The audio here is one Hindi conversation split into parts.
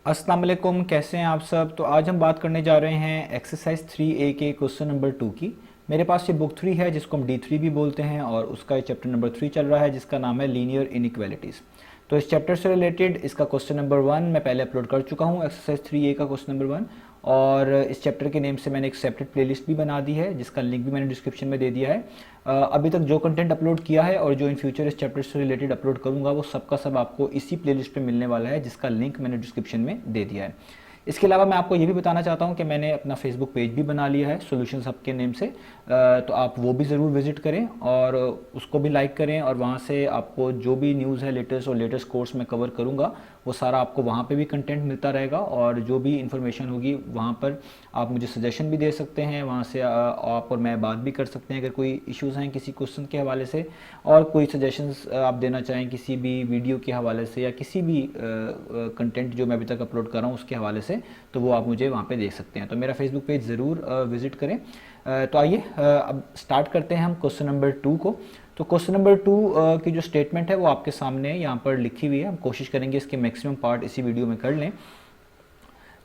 अस्सलाम वालेकुम, कैसे हैं आप सब। तो आज हम बात करने जा रहे हैं एक्सरसाइज 3A के क्वेश्चन नंबर 2 की। मेरे पास ये बुक 3 है जिसको हम D3 भी बोलते हैं और उसका चैप्टर नंबर 3 चल रहा है जिसका नाम है लीनियर इनइक्वालिटीज़। तो इस चैप्टर से रिलेटेड इसका क्वेश्चन नंबर 1 मैं पहले अपलोड कर चुका हूँ, एक्सरसाइज 3A का क्वेश्चन नंबर 1। और इस चैप्टर के नेम से मैंने एक सेपरेट प्लेलिस्ट भी बना दी है जिसका लिंक भी मैंने डिस्क्रिप्शन में दे दिया है। अभी तक जो कंटेंट अपलोड किया है और जो इन फ्यूचर इस चैप्टर से रिलेटेड अपलोड करूंगा वो सबका सब आपको इसी प्लेलिस्ट पे मिलने वाला है जिसका लिंक मैंने डिस्क्रिप्शन में दे दिया है। इसके अलावा मैं आपको ये भी बताना चाहता हूँ कि मैंने अपना फेसबुक पेज भी बना लिया है सॉल्यूशंस हब के नेम से। तो आप वो भी ज़रूर विजिट करें और उसको भी लाइक करें और वहाँ से आपको जो भी न्यूज़ है लेटेस्ट और लेटेस्ट कोर्स मैं कवर करूँगा वो सारा आपको वहाँ पे भी कंटेंट मिलता रहेगा। और जो भी इन्फॉर्मेशन होगी वहाँ पर आप मुझे सजेशन भी दे सकते हैं, वहाँ से आप और मैं बात भी कर सकते हैं अगर कोई इश्यूज़ हैं किसी क्वेश्चन के हवाले से, और कोई सजेशंस आप देना चाहें किसी भी वीडियो के हवाले से या किसी भी कंटेंट जो मैं अभी तक अपलोड कर रहा हूँ उसके हवाले से, तो वो आप मुझे वहाँ पे देख सकते हैं। तो मेरा फेसबुक पेज ज़रूर विज़िट करें। तो आइए अब स्टार्ट करते हैं हम क्वेश्चन नंबर 2 को। तो क्वेश्चन नंबर 2 की जो स्टेटमेंट है वो आपके सामने यहाँ पर लिखी हुई है। हम कोशिश करेंगे इसके मैक्सिमम पार्ट इसी वीडियो में कर लें।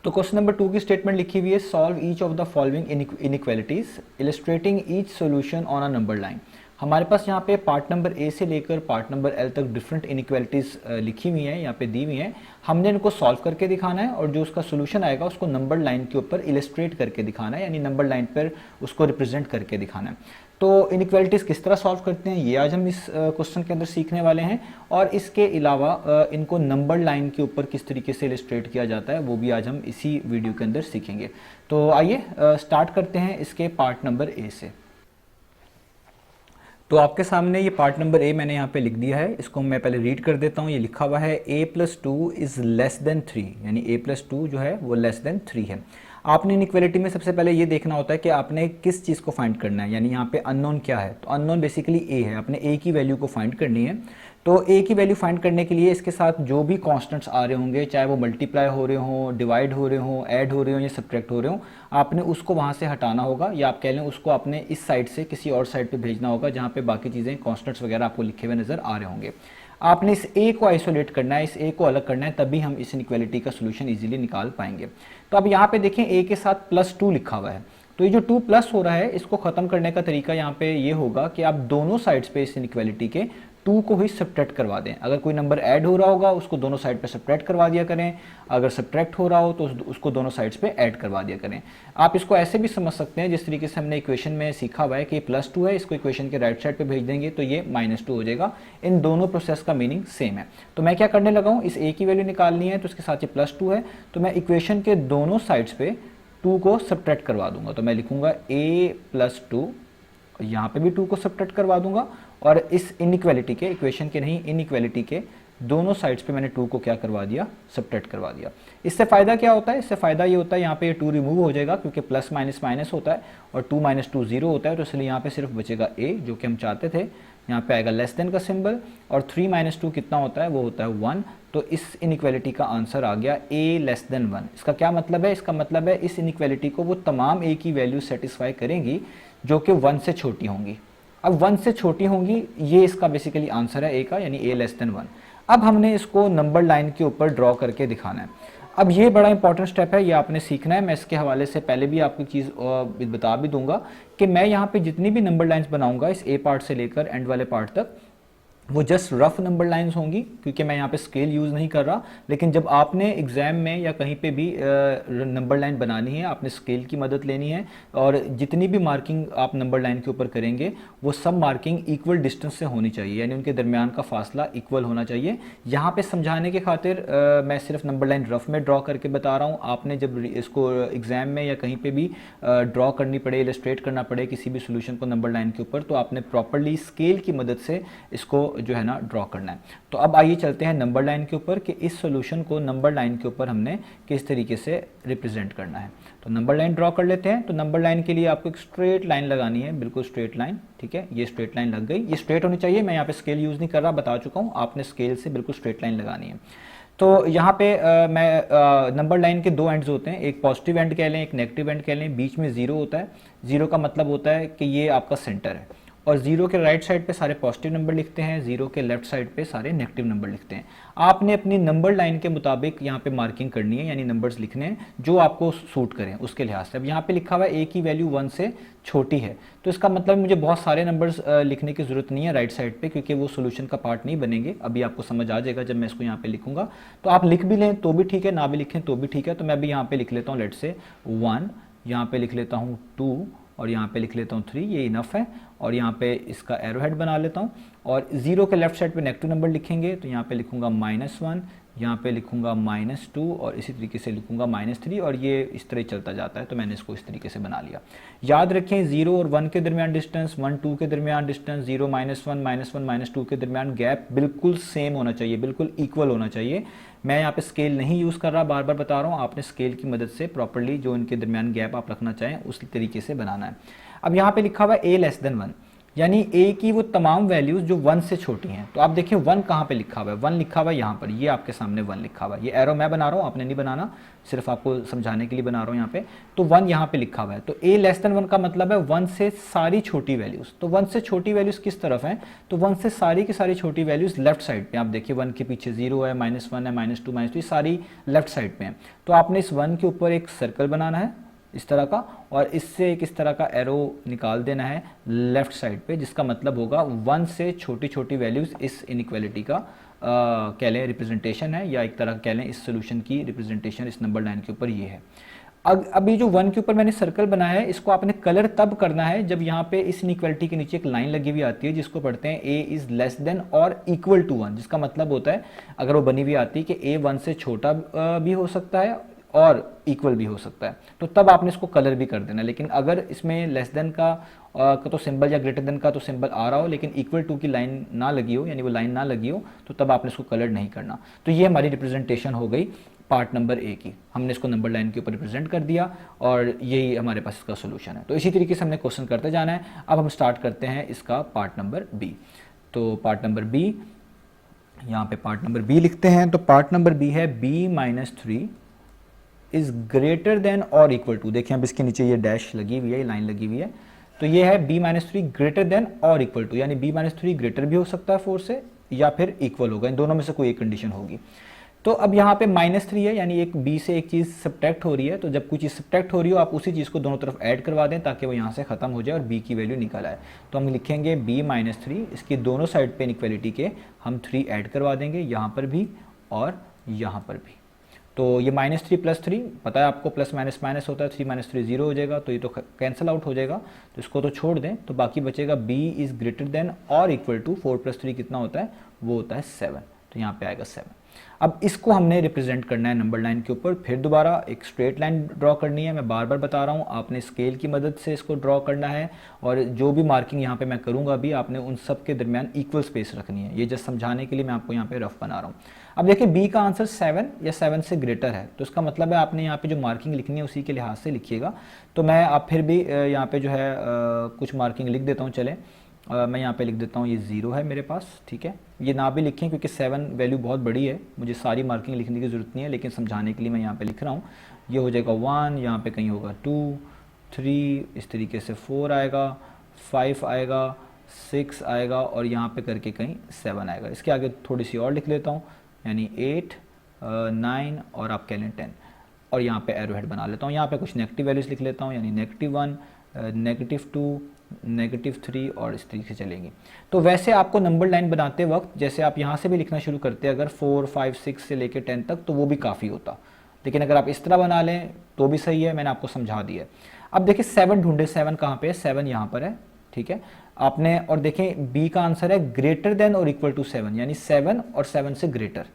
तो क्वेश्चन नंबर 2 की स्टेटमेंट लिखी हुई है, solve each of the following inequalities illustrating each solution on a number line. हमारे पास यहाँ पे पार्ट नंबर ए से लेकर पार्ट नंबर एल तक डिफरेंट इनइक्वालिटीज लिखी हुई हैं, यहाँ पे दी हुई हैं। हमने इनको सॉल्व करके दिखाना है और जो उसका सोल्यूशन आएगा उसको नंबर लाइन के ऊपर इलस्ट्रेट करके दिखाना है, यानी नंबर लाइन पर उसको रिप्रेजेंट करके दिखाना है। तो इनइक्वालिटीज़ किस तरह सॉल्व करते हैं ये आज हम इस क्वेश्चन के अंदर सीखने वाले हैं। और इसके अलावा इनको नंबर लाइन के ऊपर किस तरीके से इलस्ट्रेट किया जाता है वो भी आज हम इसी वीडियो के अंदर सीखेंगे। तो आइए स्टार्ट करते हैं इसके पार्ट नंबर ए से। तो आपके सामने ये पार्ट नंबर ए मैंने यहाँ पे लिख दिया है, इसको मैं पहले रीड कर देता हूँ। ये लिखा हुआ है a+2 इज़ लेस देन 3, यानी a+2 जो है वो लेस देन 3 है। आपने इनइक्वालिटी में सबसे पहले ये देखना होता है कि आपने किस चीज़ को फाइंड करना है, यानी यहाँ पे अननोन क्या है। तो अननोन बेसिकली a है, आपने a की वैल्यू को फाइंड करनी है। तो a की वैल्यू फाइंड करने के लिए इसके साथ जो भी कांस्टेंट्स आ रहे होंगे, चाहे वो मल्टीप्लाई हो रहे हों, डिवाइड हो रहे हों, ऐड हो रहे हों या सब्ट्रैक्ट हो रहे हों, आपने उसको वहाँ से हटाना होगा, या आप कह लें उसको आपने इस साइड से किसी और साइड पे भेजना होगा जहाँ पे बाकी चीज़ें कांस्टेंट्स वगैरह आपको लिखे हुए नज़र आ रहे होंगे। आपने इस a को आइसोलेट करना है, इस a को अलग करना है, तभी हम इस इनइक्वालिटी का सोल्यूशन इजीली निकाल पाएंगे। तो अब यहाँ पे देखें a के साथ +2 लिखा हुआ है, तो ये जो 2 प्लस हो रहा है इसको ख़त्म करने का तरीका यहाँ पे ये होगा कि आप दोनों साइड्स पे इस इनइक्वालिटी के 2 को ही सब्ट्रैक्ट करवा दें। अगर कोई नंबर ऐड हो रहा होगा उसको दोनों साइड पे सब्ट्रैक्ट करवा दिया करें, अगर सब्ट्रैक्ट हो रहा हो तो उसको दोनों साइड्स पे ऐड करवा दिया करें। आप इसको ऐसे भी समझ सकते हैं जिस तरीके से हमने इक्वेशन में सीखा हुआ है कि +2 है, इसको इक्वेशन के राइट साइड पे भेज देंगे तो ये -2 हो जाएगा। इन दोनों प्रोसेस का मीनिंग सेम है। तो मैं क्या करने लगा हूँ, इस a की वैल्यू निकालनी है तो इसके साथ ये +2 है, तो मैं इक्वेशन के दोनों साइड्स पे 2 को सब्ट्रैक्ट करवा दूंगा। तो मैं लिखूंगा a+2, यहाँ पे भी 2 को सब्ट्रैक्ट करवा दूंगा, और इस इनइक्वालिटी के, इक्वेशन के नहीं, इनइक्वालिटी के दोनों साइड्स पे मैंने 2 को क्या करवा दिया, सब्ट्रैक्ट करवा दिया। इससे फ़ायदा क्या होता है, इससे फ़ायदा ये होता है यहाँ पे ये 2 रिमूव हो जाएगा क्योंकि प्लस माइनस माइनस होता है और 2 - 2 0 होता है, तो इसलिए यहाँ पे सिर्फ बचेगा a जो कि हम चाहते थे। यहाँ पे आएगा लेस देन का सिंबल, और 3 - 2 कितना होता है, वो होता है 1। तो इस इनइक्वालिटी का आंसर आ गया a लेस देन 1। इसका क्या मतलब है, इसका मतलब है इस इनइक्वालिटी को वो तमाम a की वैल्यू सेटिस्फाई करेंगी जो कि 1 से छोटी होंगी। अब 1 से छोटी होंगी, ये इसका बेसिकली आंसर है a का, यानी a लेस देन 1। अब हमने इसको नंबर लाइन के ऊपर ड्रॉ करके दिखाना है। अब ये बड़ा इंपॉर्टेंट स्टेप है, ये आपने सीखना है। मैं इसके हवाले से पहले भी आपको चीज़ बता भी दूंगा कि मैं यहाँ पे जितनी भी नंबर लाइन्स बनाऊंगा इस a पार्ट से लेकर एंड वाले पार्ट तक, वो जस्ट रफ नंबर लाइंस होंगी क्योंकि मैं यहाँ पे स्केल यूज़ नहीं कर रहा। लेकिन जब आपने एग्ज़ाम में या कहीं पे भी नंबर लाइन बनानी है, आपने स्केल की मदद लेनी है, और जितनी भी मार्किंग आप नंबर लाइन के ऊपर करेंगे वो सब मार्किंग इक्वल डिस्टेंस से होनी चाहिए, यानी उनके दरमियान का फासला इक्वल होना चाहिए। यहाँ पे समझाने के खातिर मैं सिर्फ नंबर लाइन रफ में ड्रॉ करके बता रहा हूँ। आपने जब इसको एग्ज़ाम में या कहीं पर भी ड्रॉ करनी पड़े, इलस्ट्रेट करना पड़े किसी भी सोल्यूशन को नंबर लाइन के ऊपर, तो आपने प्रॉपरली स्केल की मदद से इसको जो है ना ड्रॉ करना है। तो अब आइए चलते हैं नंबर लाइन के ऊपर कि इस सॉल्यूशन को नंबर लाइन के ऊपर हमने किस तरीके से रिप्रेजेंट करना है। तो नंबर लाइन ड्रॉ कर लेते हैं। तो नंबर लाइन के लिए आपको एक स्ट्रेट लाइन लगानी है, बिल्कुल स्ट्रेट लाइन, ठीक है। ये स्ट्रेट लाइन लग गई, ये स्ट्रेट होनी चाहिए। मैं यहाँ पे स्केल यूज़ नहीं कर रहा, बता चुका हूँ, आपने स्केल से बिल्कुल स्ट्रेट लाइन लगानी है। तो यहाँ पे मैं नंबर लाइन के 2 एंड्स होते हैं, एक पॉजिटिव एंड कह लें, एक नेगेटिव एंड कह लें, बीच में 0 होता है। 0 का मतलब होता है कि ये आपका सेंटर है, और 0 के राइट साइड पे सारे पॉजिटिव नंबर लिखते हैं, 0 के लेफ्ट साइड पे सारे नेगेटिव नंबर लिखते हैं। आपने अपनी नंबर लाइन के मुताबिक यहाँ पे मार्किंग करनी है, यानी नंबर्स लिखने हैं जो आपको सूट करें उसके लिहाज से। अब यहाँ पे लिखा हुआ है ए की वैल्यू 1 से छोटी है, तो इसका मतलब मुझे बहुत सारे नंबर्स लिखने की जरूरत नहीं है राइट साइड पे, क्योंकि वो सोल्यूशन का पार्ट नहीं बनेंगे। अभी आपको समझ आ जाएगा जब मैं इसको यहाँ पे लिखूंगा। तो आप लिख भी लें तो भी ठीक है, ना भी लिखें तो भी ठीक है। तो मैं अभी यहाँ पे लिख लेता हूँ लेट से 1, यहाँ पे लिख लेता हूँ 2 और यहाँ पे लिख लेता हूँ 3, ये इनफ है। और यहाँ पे इसका एरो हेड बना लेता हूँ और 0 के लेफ्ट साइड पे नेगेटिव नंबर लिखेंगे, तो यहाँ पे लिखूंगा -1, यहाँ पे लिखूंगा -2 और इसी तरीके से लिखूंगा -3 और ये इस तरह चलता जाता है। तो मैंने इसको इस तरीके से बना लिया। याद रखें 0 और 1 के दरमियान डिस्टेंस, 1 2 के दरमियान डिस्टेंस, 0 -1 -2 के दरमियान गैप बिल्कुल सेम होना चाहिए, बिल्कुल इक्वल होना चाहिए। मैं यहाँ पे स्केल नहीं यूज़ कर रहा, बार बार बता रहा हूँ, आपने स्केल की मदद से प्रॉपरली जो इनके दरमियान गैप आप रखना चाहें उस तरीके से बनाना है। अब यहाँ पे लिखा हुआ है a<1, यानी a की वो तमाम वैल्यूज जो 1 से छोटी हैं। तो आप देखिए 1 कहाँ पे लिखा हुआ है, 1 लिखा हुआ है यहाँ पर, ये आपके सामने 1 लिखा हुआ है। ये एरो मैं बना रहा हूँ, आपने नहीं बनाना, सिर्फ आपको समझाने के लिए बना रहा हूँ यहाँ पे। तो 1 यहाँ पे लिखा हुआ है, तो a<1 का मतलब है 1 से सारी छोटी वैल्यूज। तो 1 से छोटी वैल्यूज किस तरफ हैं, तो 1 से सारी की सारी छोटी वैल्यूज लेफ्ट साइड पे। आप देखिए 1 के पीछे 0 है, -1 है, -2 -3 सारी लेफ्ट साइड पे हैं। तो आपने इस 1 के ऊपर एक सर्कल बनाना है इस तरह का, और इससे एक इस तरह का एरो निकाल देना है लेफ्ट साइड पे, जिसका मतलब होगा 1 से छोटी छोटी वैल्यूज इस इनइक्वालिटी का कह लें रिप्रेजेंटेशन है, या एक तरह कह लें इस सोल्यूशन की रिप्रेजेंटेशन इस नंबर लाइन के ऊपर ये है। अभी जो 1 के ऊपर मैंने सर्कल बनाया है, इसको आपने कलर तब करना है जब यहाँ पे इस इनइक्वालिटी के नीचे एक लाइन लगी हुई आती है जिसको पढ़ते हैं a इज लेस देन और इक्वल टू 1, जिसका मतलब होता है अगर वो बनी हुई आती है कि a 1 से छोटा भी हो सकता है और इक्वल भी हो सकता है, तो तब आपने इसको कलर भी कर देना। लेकिन अगर इसमें लेस देन का तो सिंबल या ग्रेटर देन का तो सिंबल आ रहा हो लेकिन इक्वल टू की लाइन ना लगी हो, यानी वो लाइन ना लगी हो, तो तब आपने इसको कलर नहीं करना। तो ये हमारी रिप्रेजेंटेशन हो गई पार्ट नंबर ए की, हमने इसको नंबर लाइन के ऊपर रिप्रेजेंट कर दिया और यही हमारे पास इसका सोल्यूशन है। तो इसी तरीके से हमने क्वेश्चन करते जाना है। अब हम स्टार्ट करते हैं इसका पार्ट नंबर बी। तो पार्ट नंबर बी, यहाँ पे पार्ट नंबर बी लिखते हैं। तो पार्ट नंबर बी है b-3 इज ग्रेटर देन और इक्वल टू, देखिए अब इसके नीचे ये डैश लगी हुई है, ये लाइन लगी हुई है। तो ये है b-3 ग्रेटर देन और इक्वल टू, यानी b-3 ग्रेटर भी हो सकता है 4 से या फिर इक्वल होगा, इन दोनों में से कोई एक कंडीशन होगी। तो अब यहाँ पे -3 है, यानी एक b से एक चीज़ सब्ट्रैक्ट हो रही है। तो जब कोई चीज़ सब्ट्रैक्ट हो रही हो आप उसी चीज़ को दोनों तरफ ऐड करवा दें ताकि वो यहाँ से ख़त्म हो जाए और b की वैल्यू निकल आए। तो हम लिखेंगे b-3, इसकी दोनों साइड पे इनइक्वालिटी के हम 3 ऐड करवा देंगे, यहाँ पर भी और यहाँ पर भी। तो ये -3 + 3 पता है आपको, प्लस माइनस माइनस होता है, 3 - 3 0 हो जाएगा, तो ये तो कैंसिल आउट हो जाएगा, तो इसको तो छोड़ दें। तो बाकी बचेगा b इज़ ग्रेटर देन और इक्वल टू 4 + 3 कितना होता है, वो होता है 7। तो यहाँ पे आएगा 7। अब इसको हमने रिप्रेजेंट करना है नंबर लाइन के ऊपर। फिर दोबारा एक स्ट्रेट लाइन ड्रॉ करनी है, मैं बार बार बता रहा हूँ, आपने स्केल की मदद से इसको ड्रॉ करना है और जो भी मार्किंग यहाँ पे मैं करूँगा अभी, आपने उन सब के दरमियान इक्वल स्पेस रखनी है। ये जस्ट समझाने के लिए मैं आपको यहाँ पे रफ बना रहा हूँ। अब देखिए बी का आंसर 7 या 7 से ग्रेटर है, तो इसका मतलब है आपने यहाँ पे जो मार्किंग लिखनी है उसी के लिहाज से लिखिएगा। तो मैं आप फिर भी यहाँ पे जो है कुछ मार्किंग लिख देता हूँ। चले मैं यहाँ पे लिख देता हूँ, ये 0 है मेरे पास, ठीक है। ये ना भी लिखें क्योंकि 7 वैल्यू बहुत बड़ी है, मुझे सारी मार्किंग लिखने की ज़रूरत नहीं है, लेकिन समझाने के लिए मैं यहाँ पे लिख रहा हूँ। ये हो जाएगा 1, यहाँ पे कहीं होगा 2 3, इस तरीके से 4 आएगा, 5 आएगा, 6 आएगा और यहाँ पे करके कहीं 7 आएगा। इसके आगे थोड़ी सी और लिख लेता हूँ, यानी 8 9 और आप कह लें 10, और यहाँ पे एरो हेड बना लेता हूँ। यहाँ पे कुछ नेगेटिव वैल्यूज़ लिख लेता हूँ, यानी -1 -2 -3 और इस तरीके से चलेंगी। तो वैसे आपको नंबर लाइन बनाते वक्त जैसे आप यहाँ से भी लिखना शुरू करते हैं, अगर 4 5 6 से लेकर 10 तक, तो वो भी काफ़ी होता, लेकिन अगर आप इस तरह बना लें तो भी सही है, मैंने आपको समझा दिया है। अब देखिए 7 ढूंढे, 7 कहाँ पे है, 7 यहाँ पर है, ठीक है आपने। और देखें बी का आंसर है ग्रेटर देन और इक्वल टू 7, यानी 7 और 7 से ग्रेटर।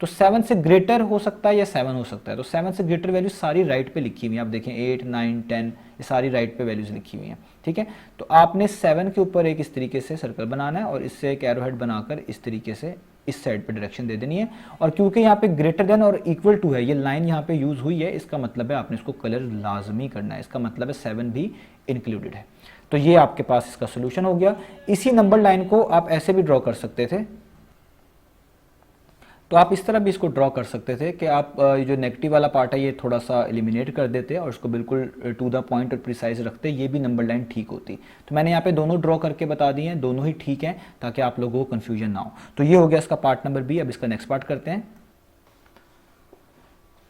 तो 7 से ग्रेटर हो सकता है या 7 हो सकता है, तो 7 से ग्रेटर वैल्यू सारी राइट पे लिखी हुई है। आप देखें 8 9 10 ये सारी राइट पे वैल्यूज लिखी हुई हैं, ठीक है। तो आपने 7 के ऊपर एक इस तरीके से सर्कल बनाना है और इससे एक एरो हेड बनाकर इस तरीके से इस साइड पे डायरेक्शन दे देनी है। और क्योंकि यहाँ पे ग्रेटर देन और इक्वल टू है, ये लाइन यहाँ पे यूज हुई है, इसका मतलब है आपने इसको कलर लाजमी करना है, इसका मतलब है 7 भी इंक्लूडेड है। तो ये आपके पास इसका सोल्यूशन हो गया। इसी नंबर लाइन को आप ऐसे भी ड्रॉ कर सकते थे। तो आप इस तरह भी इसको ड्रॉ कर सकते थे कि आप ये जो नेगेटिव वाला पार्ट है ये थोड़ा सा एलिमिनेट कर देते और उसको बिल्कुल टू द पॉइंट और प्रिसाइज रखते, ये भी नंबर लाइन ठीक होती। तो मैंने यहाँ पे दोनों ड्रॉ करके बता दिए हैं, दोनों ही ठीक हैं ताकि आप लोगों को कन्फ्यूजन ना हो। तो ये हो गया इसका पार्ट नंबर बी। अब इसका नेक्स्ट पार्ट करते हैं।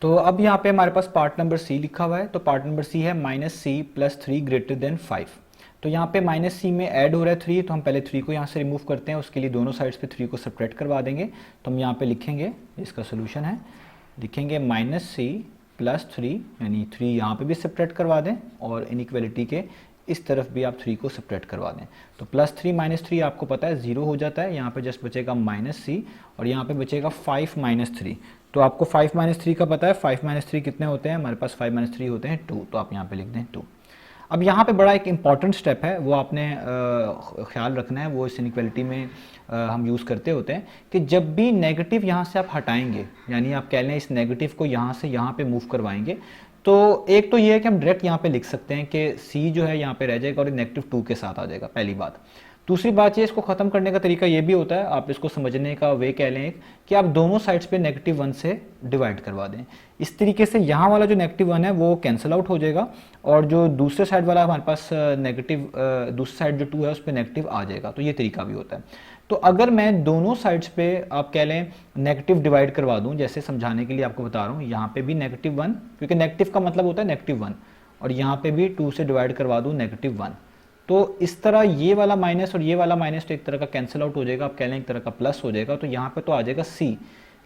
तो अब यहाँ पे हमारे पास पार्ट नंबर सी लिखा हुआ है। तो पार्ट नंबर सी है -c+3 > 5। तो यहाँ पे -c में ऐड हो रहा है 3, तो हम पहले 3 को यहाँ से रिमूव करते हैं। उसके लिए दोनों साइड्स पे 3 को सब्ट्रैक्ट करवा देंगे। तो हम यहाँ पे लिखेंगे, इसका सोल्यूशन है, लिखेंगे -c+3, यानी 3 यहाँ पे भी सब्ट्रैक्ट करवा दें और इनइक्वालिटी के इस तरफ भी आप 3 को सब्ट्रैक्ट करवा दें। तो +3 - 3 आपको पता है 0 हो जाता है। यहाँ पे जस्ट बचेगा -c और यहाँ पे बचेगा 5 - 3। तो आपको 5 - 3 का पता है, 5 - 3 कितने होते हैं? हमारे पास 5 - 3 होते हैं 2। तो आप यहाँ पे लिख दें 2। अब यहाँ पे बड़ा एक इंपॉर्टेंट स्टेप है, वो आपने ख्याल रखना है, वो इस इनइक्वालिटी में हम यूज़ करते होते हैं कि जब भी नेगेटिव यहाँ से आप हटाएंगे, यानी आप कह लें इस नेगेटिव को यहाँ से यहाँ पे मूव करवाएंगे, तो एक तो ये है कि हम डायरेक्ट यहाँ पे लिख सकते हैं कि c जो है यहाँ पे रह जाएगा और -2 के साथ आ जाएगा, पहली बात। दूसरी बात ये, इसको ख़त्म करने का तरीका ये भी होता है, आप इसको समझने का वे कह लें कि आप दोनों साइड्स पे -1 से डिवाइड करवा दें। इस तरीके से यहाँ वाला जो -1 है वो कैंसिल आउट हो जाएगा और जो दूसरे साइड वाला हमारे पास नेगेटिव, दूसरी साइड जो 2 है उस पर नेगेटिव आ जाएगा। तो ये तरीका भी होता है। तो अगर मैं दोनों साइड्स पे आप कह लें नेगेटिव डिवाइड करवा दूं, जैसे समझाने के लिए आपको बता रहा हूँ, यहाँ पे भी -1, क्योंकि नेगेटिव का मतलब होता है -1, और यहाँ पे भी 2 से डिवाइड करवा दूं -1, तो इस तरह ये वाला माइनस और ये वाला माइनस तो एक तरह का कैंसिल आउट हो जाएगा, आप कह लें एक तरह का प्लस हो जाएगा। तो यहाँ पे तो आ जाएगा c,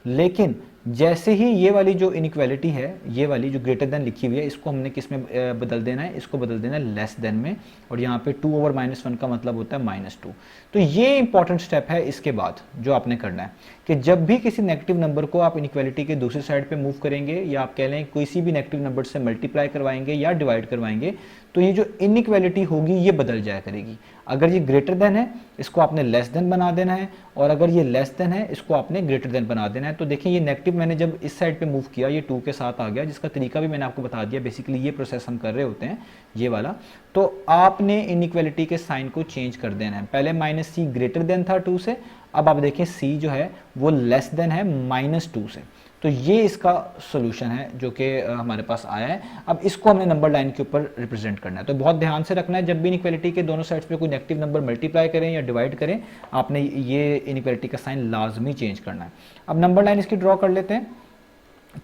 लेकिन जैसे ही ये वाली जो इनइक्वालिटी है, ये वाली जो ग्रेटर देन लिखी हुई है, इसको हमने किस में बदल देना है? इसको बदल देना है लेस देन में, और यहाँ पे 2/-1 का मतलब होता है -2। तो ये इंपॉर्टेंट स्टेप है इसके बाद जो आपने करना है कि जब भी किसी नेगेटिव नंबर को आप इनइक्वालिटी के दूसरी साइड पे मूव करेंगे, या आप कह लें किसी भी नेगेटिव नंबर से मल्टीप्लाई करवाएंगे या डिवाइड करवाएंगे, तो ये जो इनइक्वालिटी होगी ये बदल जाया करेगी। अगर ये ग्रेटर देन है, इसको आपने लेस देन बना देना है, और अगर ये लेस देन है, इसको आपने ग्रेटर देन बना देना है। तो देखिए ये नेगेटिव मैंने जब इस साइड पे मूव किया, ये 2 के साथ आ गया, जिसका तरीका भी मैंने आपको बता दिया। बेसिकली ये प्रोसेस हम कर रहे होते हैं, ये वाला। तो आपने इनइक्वालिटी के साइन को चेंज कर देना है। पहले -c ग्रेटर देन था 2 से, अब आप देखें c जो है वो लेस देन है -2 से। तो ये इसका सोल्यूशन है जो कि हमारे पास आया है। अब इसको हमने नंबर लाइन के ऊपर रिप्रेजेंट करना है। तो बहुत ध्यान से रखना है, जब भी इनइक्वालिटी के दोनों साइड्स पे कोई नेगेटिव नंबर मल्टीप्लाई करें या डिवाइड करें, आपने ये इनइक्वालिटी का साइन लाजमी चेंज करना है। अब नंबर लाइन इसकी ड्रॉ कर लेते हैं।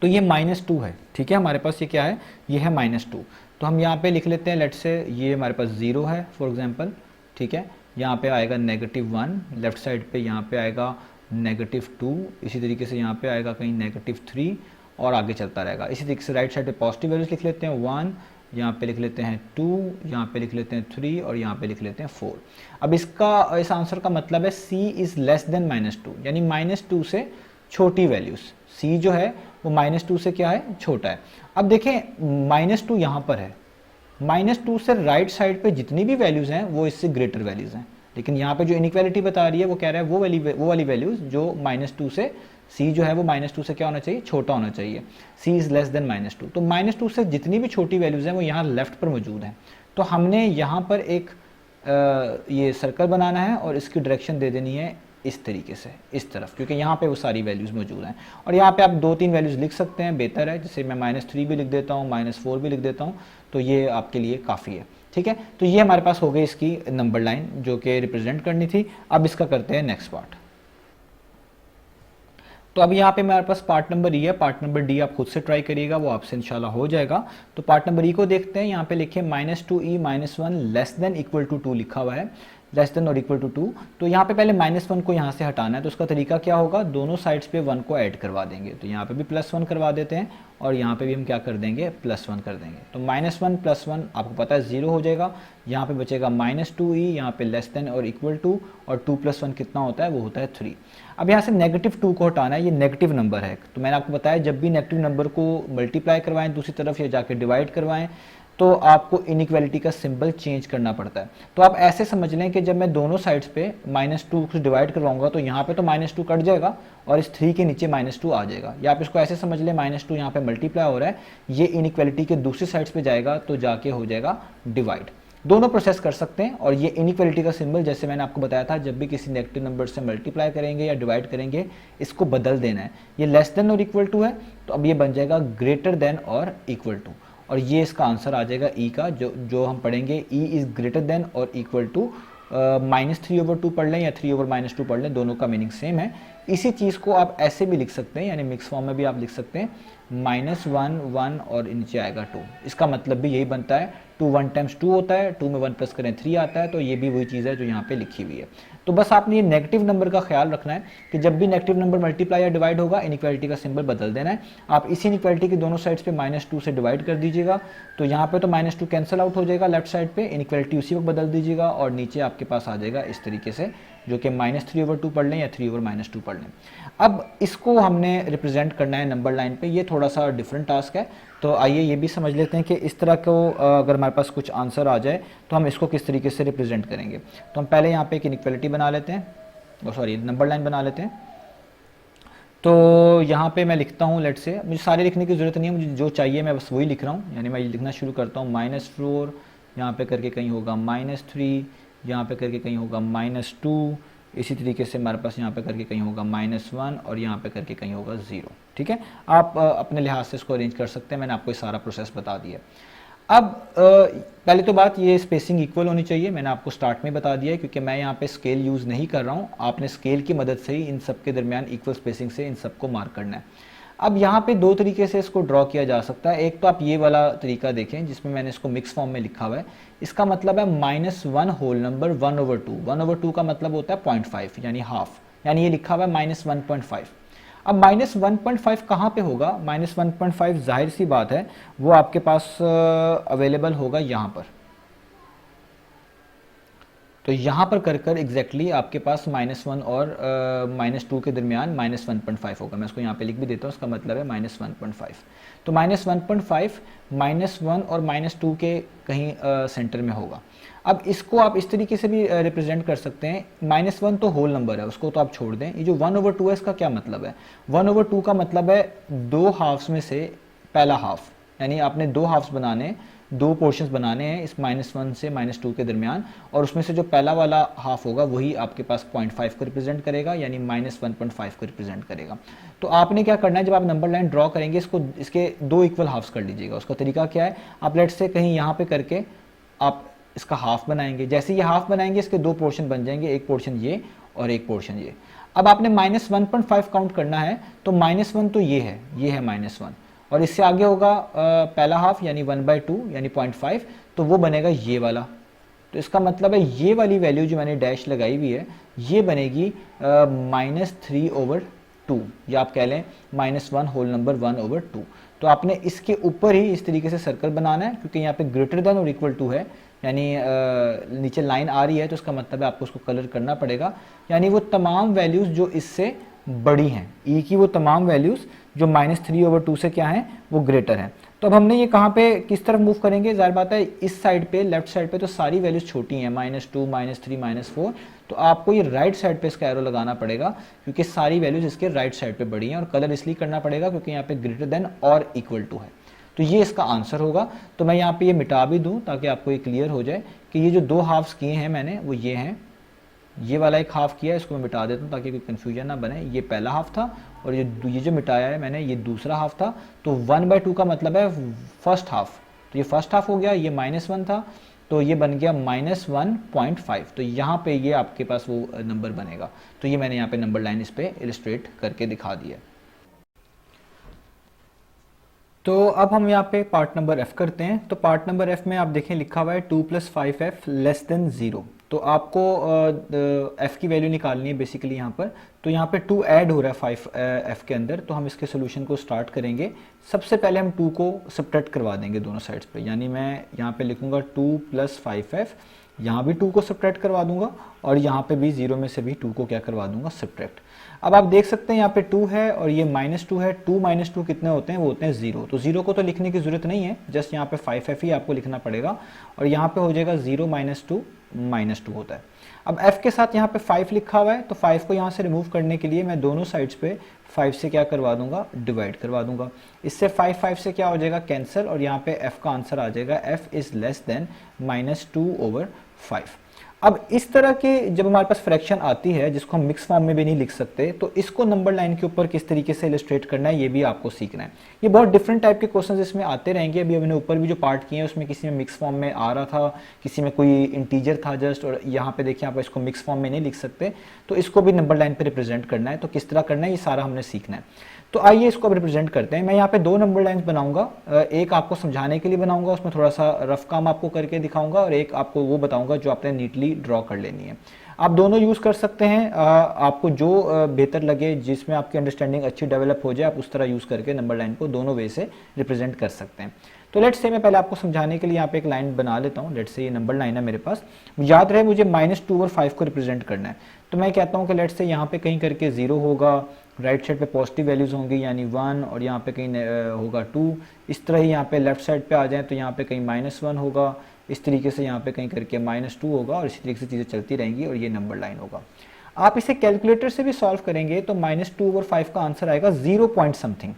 तो ये -2 है, ठीक है, हमारे पास ये क्या है? ये है -2। तो हम यहाँ पे लिख लेते हैं, लेट से ये हमारे पास 0 है फॉर एग्जाम्पल, ठीक है। यहाँ पे आएगा -1, लेफ्ट साइड पे यहाँ पे आएगा -2, इसी तरीके से यहाँ पे आएगा कहीं -3, और आगे चलता रहेगा। इसी तरीके से राइट साइड पे पॉजिटिव वैल्यूज लिख लेते हैं, 1, यहाँ पे लिख लेते हैं 2, यहाँ पे लिख लेते हैं 3, और यहाँ पे लिख लेते हैं 4। अब इसका, इस आंसर का मतलब है c इज़ लेस देन -2, यानी -2 से छोटी वैल्यूज। c जो है वो -2 से क्या है? छोटा है। अब देखें -2 यहाँ पर है, -2 से राइट साइड पे जितनी भी वैल्यूज हैं वो इससे ग्रेटर वैल्यूज हैं, लेकिन यहाँ पे जो इनइक्वालिटी बता रही है वो कह रहा है वो वाली वैल्यूज जो -2 से, c जो है वो -2 से क्या होना चाहिए? छोटा होना चाहिए। c is less then -2। तो -2 से जितनी भी छोटी वैल्यूज हैं वो यहाँ लेफ्ट पर मौजूद हैं। तो हमने यहाँ पर एक ये सर्कल बनाना है और इसकी डायरेक्शन दे देनी है इस तरीके से, इस तरफ, क्योंकि यहाँ पे वो सारी वैल्यूज मौजूद हैं। और यहाँ पे आप 2-3 वैल्यूज लिख सकते हैं, बेहतर है। जैसे मैं -3 भी लिख देता हूँ, -4 भी लिख देता हूँ, तो ये आपके लिए काफ़ी है, ठीक है। तो ये हमारे पास हो गई इसकी नंबर लाइन जो कि रिप्रेजेंट करनी थी। अब इसका करते हैं नेक्स्ट पार्ट। तो अब यहाँ पे हमारे पास पार्ट नंबर ई है, पार्ट नंबर डी आप खुद से ट्राई करिएगा, वो आपसे इंशाल्लाह हो जाएगा। तो पार्ट नंबर ई को देखते हैं। यहाँ पे लिखे -2e -1 less than equal to 2 लिखा हुआ है, लेस देन और इक्वल टू 2। तो यहाँ पे पहले -1 को यहाँ से हटाना है। तो उसका तरीका क्या होगा? दोनों साइड्स पे 1 को ऐड करवा देंगे। तो यहाँ पे भी +1 करवा देते हैं, और यहाँ पे भी हम क्या कर देंगे? +1 कर देंगे। तो -1 + 1 आपको पता है 0 हो जाएगा। यहाँ पे बचेगा -2e, यहाँ पे लेस देन और इक्वल टू, और 2 + 1 कितना होता है? वो होता है 3। अब यहाँ से -2 को हटाना है, ये नेगेटिव नंबर है। तो मैंने आपको बताया जब भी नेगेटिव नंबर को मल्टीप्लाई करवाएं दूसरी तरफ या जाके डिवाइड करवाएं, तो आपको इनइक्वालिटी का सिंबल चेंज करना पड़ता है। तो आप ऐसे समझ लें कि जब मैं दोनों साइड्स पे -2 से डिवाइड करवाऊंगा तो यहाँ पे तो -2 कट जाएगा और इस 3 के नीचे -2 आ जाएगा। या आप इसको ऐसे समझ लें, -2 यहाँ पे मल्टीप्लाई हो रहा है, ये इनइक्वालिटी के दूसरी साइड्स पे जाएगा तो जाके हो जाएगा डिवाइड। दोनों प्रोसेस कर सकते हैं। और ये इनइक्वालिटी का सिंबल जैसे मैंने आपको बताया था, जब भी किसी नेगेटिव नंबर से मल्टीप्लाई करेंगे या डिवाइड करेंगे इसको बदल देना है। ये लेस देन और इक्वल टू है तो अब ये बन जाएगा ग्रेटर देन और इक्वल टू, और ये इसका आंसर आ जाएगा ई का, जो हम पढ़ेंगे ई इज़ ग्रेटर देन और इक्वल टू -3/2 पढ़ लें या 3/-2 पढ़ लें, दोनों का मीनिंग सेम है। इसी चीज़ को आप ऐसे भी लिख सकते हैं, यानी मिक्स फॉर्म में भी आप लिख सकते हैं -1 1 और नीचे आएगा 2। इसका मतलब भी यही बनता है, 2 1 टाइम्स 2 होता है, 2 में 1 प्लस करें 3 आता है, तो ये भी वही चीज़ है जो यहाँ पे लिखी हुई है। तो बस आपने ये नेगेटिव नंबर का ख्याल रखना है कि जब भी नेगेटिव नंबर मल्टीप्लाई या डिवाइड होगा इनइक्वालिटी का सिंबल बदल देना है। आप इसी इनइक्वालिटी की दोनों साइड्स पे -2 से डिवाइड कर दीजिएगा, तो यहाँ पे तो -2 कैंसिल आउट हो जाएगा लेफ्ट साइड पे, इनइक्वालिटी उसी वक्त बदल दीजिएगा और नीचे आपके पास आ जाएगा इस तरीके से, जो कि -3/2 पढ़ लें या 3/-2 पढ़ लें। अब इसको हमने रिप्रेजेंट करना है नंबर लाइन पे, ये थोड़ा सा डिफरेंट टास्क है। तो आइए ये भी समझ लेते हैं कि इस तरह को अगर हमारे पास कुछ आंसर आ जाए तो हम इसको किस तरीके से रिप्रेजेंट करेंगे। तो हम पहले यहाँ पे एक इनइक्वालिटी बना लेते हैं, सॉरी नंबर लाइन बना लेते हैं। तो यहाँ पे मैं लिखता हूँ, लेट से, मुझे सारे लिखने की ज़रूरत नहीं है, मुझे जो चाहिए मैं बस वही लिख रहा हूँ। यानी मैं लिखना शुरू करता हूँ -4, यहाँ पे करके कहीं होगा -3, यहाँ पे करके कहीं होगा -2, इसी तरीके से हमारे पास यहाँ पे करके कहीं होगा -1 और यहाँ पे करके कहीं होगा 0। ठीक है, आप अपने लिहाज से इसको अरेंज कर सकते हैं, मैंने आपको ये सारा प्रोसेस बता दिया। अब पहले तो बात ये स्पेसिंग इक्वल होनी चाहिए, मैंने आपको स्टार्ट में बता दिया है, क्योंकि मैं यहाँ पे स्केल यूज़ नहीं कर रहा हूँ। आपने स्केल की मदद से ही इन सब के दरमियान इक्वल स्पेसिंग से इन सबको मार्क करना है। अब यहाँ पे दो तरीके से इसको ड्रॉ किया जा सकता है। एक तो आप ये वाला तरीका देखें जिसमें मैंने इसको मिक्स फॉर्म में लिखा हुआ है। इसका मतलब है -1 होल नंबर 1/2। 1/2 का मतलब होता है 0.5 यानी हाफ, यानी ये लिखा हुआ है -1.5। अब -1.5 कहाँ पे होगा? -1.5 जाहिर सी बात है वो आपके पास अवेलेबल होगा यहाँ पर। तो यहाँ पर कर एग्जैक्टली आपके पास -1 और -2 के दरमियान -1.5 होगा। मैं इसको यहाँ पे लिख भी देता हूँ, इसका मतलब है -1.5। तो -1.5 -1 और -2 के कहीं सेंटर में होगा। अब इसको आप इस तरीके से भी रिप्रेजेंट कर सकते हैं। -1 तो होल नंबर है, उसको तो आप छोड़ दें। ये जो 1/2 है इसका क्या मतलब है? 1/2 का मतलब है दो हाफ्स में से पहला हाफ, यानी आपने दो हाफ्स बनाने, दो पोर्शंस बनाने हैं इस -1 से -2 के दरमियान, और उसमें से जो पहला वाला हाफ होगा वही आपके पास 0.5 को रिप्रेजेंट करेगा, यानी -1.5 को रिप्रेजेंट करेगा। तो आपने क्या करना है, जब आप नंबर लाइन ड्रॉ करेंगे इसको, इसके दो इक्वल हाफ्स कर लीजिएगा। उसका तरीका क्या है, आप लेट से कहीं यहाँ पे करके आप इसका हाफ बनाएंगे। जैसे ये हाफ बनाएंगे इसके दो पोर्शन बन जाएंगे, एक पोर्शन ये और एक पोर्शन ये। अब आपने -1.5 काउंट करना है, तो -1 तो ये है -1, और इससे आगे होगा पहला हाफ यानी 1/2 यानी 0.5, तो वो बनेगा ये वाला। तो इसका मतलब है ये वाली वैल्यू जो मैंने डैश लगाई हुई है ये बनेगी -3/2, या आप कह लें -1 होल नंबर 1/2। तो आपने इसके ऊपर ही इस तरीके से सर्कल बनाना है, क्योंकि यहाँ पे ग्रेटर देन और इक्वल टू है, यानी नीचे लाइन आ रही है, तो इसका मतलब है आपको उसको कलर करना पड़ेगा। यानी वो तमाम वैल्यूज़ जो इससे बड़ी हैं, ई की वो तमाम वैल्यूज़ जो -3/2 से क्या है वो ग्रेटर है। तो अब हमने ये कहाँ पे किस तरफ मूव करेंगे? ज़ाहिर बात है इस साइड पे, लेफ्ट साइड पे तो सारी वैल्यूज़ छोटी हैं, -2 -3 -4, तो आपको ये राइट साइड पे इसका एरो लगाना पड़ेगा, क्योंकि सारी वैल्यूज़ इसके राइट साइड पे बड़ी हैं। और कलर इसलिए करना पड़ेगा क्योंकि यहाँ पे ग्रेटर देन और इक्वल टू है। तो ये इसका आंसर होगा। तो मैं यहाँ पे ये मिटा भी दूँ ताकि आपको ये क्लियर हो जाए कि ये जो दो हाफ्स किए हैं मैंने वो ये हैं। ये वाला एक हाफ किया है, इसको मैं मिटा देता हूँ ताकि कोई कन्फ्यूजन ना बने। ये पहला हाफ था और ये जो मिटाया है मैंने ये दूसरा हाफ था। तो 1/2 का मतलब है फर्स्ट हाफ, तो ये फर्स्ट हाफ हो गया। ये -1 था तो ये बन गया -1.5। तो यहाँ पे ये आपके पास वो नंबर बनेगा। तो ये मैंने यहाँ पे नंबर लाइन इस पर इलिस्ट्रेट करके दिखा दिया। तो अब हम यहाँ पे पार्ट नंबर F करते हैं। तो पार्ट नंबर F में आप देखें लिखा हुआ है 2 + 5f < 0। तो आपको f की वैल्यू निकालनी है बेसिकली यहाँ पर। तो यहाँ पे 2 ऐड हो रहा है 5f के अंदर, तो हम इसके सोल्यूशन को स्टार्ट करेंगे। सबसे पहले हम 2 को सब्ट्रैक्ट करवा देंगे दोनों साइड्स पे, यानी मैं यहाँ पे लिखूँगा 2 + 5f, यहाँ भी 2 को सब्ट्रैक्ट करवा दूंगा और यहाँ पे भी 0 में से भी 2 को क्या करवा दूंगा, सब्ट्रैक्ट। अब आप देख सकते हैं यहाँ पे 2 है और ये -2 है। 2 - 2 कितने होते हैं? वो होते हैं 0। तो 0 को तो लिखने की ज़रूरत नहीं है, जस्ट यहाँ पे 5f ही आपको लिखना पड़ेगा और यहाँ पे हो जाएगा 0 - 2 -2 होता है। अब f के साथ यहाँ पे 5 लिखा हुआ है, तो 5 को यहाँ से रिमूव करने के लिए मैं दोनों साइड्स पे 5 से क्या करवा दूंगा, डिवाइड करवा दूंगा। इससे 5 से क्या हो जाएगा, कैंसिल, और यहाँ पे f का आंसर आ जाएगा f इज लेस देन -2/5। अब इस तरह के जब हमारे पास फ्रैक्शन आती है जिसको हम मिक्स फॉर्म में भी नहीं लिख सकते, तो इसको नंबर लाइन के ऊपर किस तरीके से इलस्ट्रेट करना है ये भी आपको सीखना है। ये बहुत डिफरेंट टाइप के क्वेश्चंस इसमें आते रहेंगे। अभी हमने ऊपर भी जो पार्ट किए हैं उसमें किसी में मिक्स फॉर्म में आ रहा था, किसी में कोई इंटीजर था जस्ट, और यहाँ पे देखिए आप इसको मिक्स फॉर्म में नहीं लिख सकते, तो इसको भी नंबर लाइन पर रिप्रेजेंट करना है। तो किस तरह करना है ये सारा हमने सीखना है। तो आइए इसको अब रिप्रेजेंट करते हैं। मैं यहाँ पे 2 नंबर लाइंस बनाऊंगा, एक आपको समझाने के लिए बनाऊंगा, उसमें थोड़ा सा रफ काम आपको करके दिखाऊंगा, और एक आपको वो बताऊंगा जो आपने नीटली ड्रॉ कर लेनी है। आप दोनों यूज़ कर सकते हैं, आपको जो बेहतर लगे, जिसमें आपकी अंडरस्टैंडिंग अच्छी डेवलप हो जाए, आप उस तरह यूज़ करके नंबर लाइन को दोनों वे से रिप्रेजेंट कर सकते हैं। तो लेट्स से मैं पहले आपको समझाने के लिए यहाँ पे एक लाइन बना लेता हूँ। लेट्स से ये नंबर लाइन है मेरे पास, याद रहे मुझे -2/5 को रिप्रेजेंट करना है। तो मैं कहता हूँ कि लेट्स से यहाँ पे कहीं करके 0 होगा, राइट साइड पे पॉजिटिव वैल्यूज होंगी यानी 1, और यहाँ पे कहीं होगा 2। इस तरह ही यहाँ पे लेफ्ट साइड पे आ जाए तो यहाँ पे कहीं -1 होगा, इस तरीके से यहाँ पे कहीं करके -2 होगा, और इसी तरीके से चीज़ें चलती रहेंगी, और ये नंबर लाइन होगा। आप इसे कैलकुलेटर से भी सॉल्व करेंगे तो -2/5 का आंसर आएगा 0 पॉइंट समथिंग।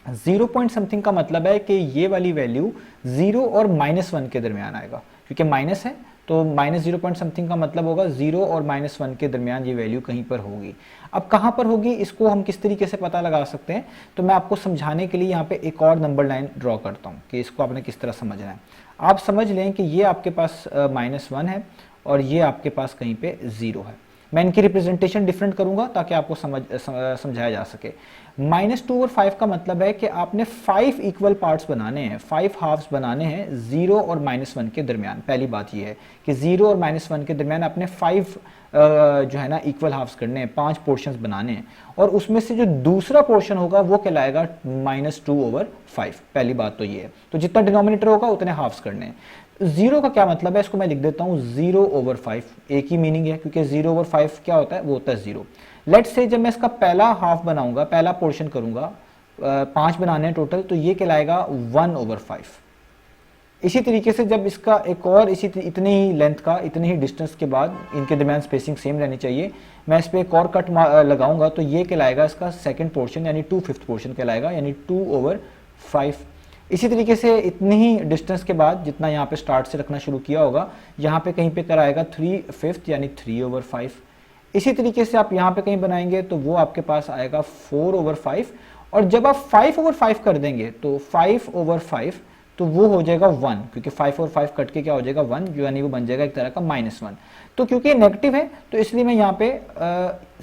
0 पॉइंट समथिंग का मतलब है कि ये वाली वैल्यू 0 और -1 के दरमियान आएगा, क्योंकि माइनस है तो -0 पॉइंट समथिंग का मतलब होगा 0 और -1 के दरमियान ये वैल्यू कहीं पर होगी। अब कहाँ पर होगी इसको हम किस तरीके से पता लगा सकते हैं, तो मैं आपको समझाने के लिए यहाँ पे एक और नंबर लाइन ड्रॉ करता हूँ कि इसको आपने किस तरह समझना है। आप समझ लें कि ये आपके पास -1 है और ये आपके पास कहीं पे 0 है। मैं इनकी रिप्रेजेंटेशन डिफरेंट करूंगा ताकि आपको समझाया जा सके। -2/5 का मतलब है कि आपने 5 इक्वल पार्ट्स बनाने हैं, 5 हाफ्स बनाने हैं 0 और -1 के दरमियान। पहली बात यह है कि 0 और -1 के दरमियान आपने 5 जो है ना इक्वल हाफ्स करने हैं, 5 पोर्शंस बनाने हैं, और उसमें से जो दूसरा पोर्शन होगा वो कहलाएगा -2/5। पहली बात तो ये है, तो जितना डिनोमिनेटर होगा उतने हाफ्स करने हैं। 0 का क्या मतलब है, इसको मैं लिख देता हूँ 0/5, एक ही मीनिंग है, क्योंकि 0/5 क्या होता है, वो होता है 0। लेट्स से जब मैं इसका पहला हाफ बनाऊंगा, पहला पोर्शन करूंगा, 5 बनाने हैं टोटल, तो ये कहलाएगा 1/5। इसी तरीके से जब इसका एक और इतनी ही लेंथ का, इतनी ही डिस्टेंस के बाद, इनके दरमियान स्पेसिंग सेम रहनी चाहिए, मैं इस पर एक और कट लगाऊंगा, तो ये कहलाएगा इसका सेकंड पोर्शन यानी 2/5 पोर्शन कहलाएगा, यानी 2/5। इसी तरीके से इतनी ही डिस्टेंस के बाद, जितना यहाँ पे स्टार्ट से रखना शुरू किया होगा, यहाँ पे कहीं पे कराएगा 3/5 यानी 3/5। इसी तरीके से आप यहाँ पे कहीं बनाएंगे तो वो आपके पास आएगा 4/5, और जब आप 5/5 कर देंगे तो 5/5 तो वो हो जाएगा 1, क्योंकि 5/5 कट के क्या हो जाएगा 1, जो यानी वो बन जाएगा एक तरह का -1। तो क्योंकि नेगेटिव है तो इसलिए मैं यहाँ पे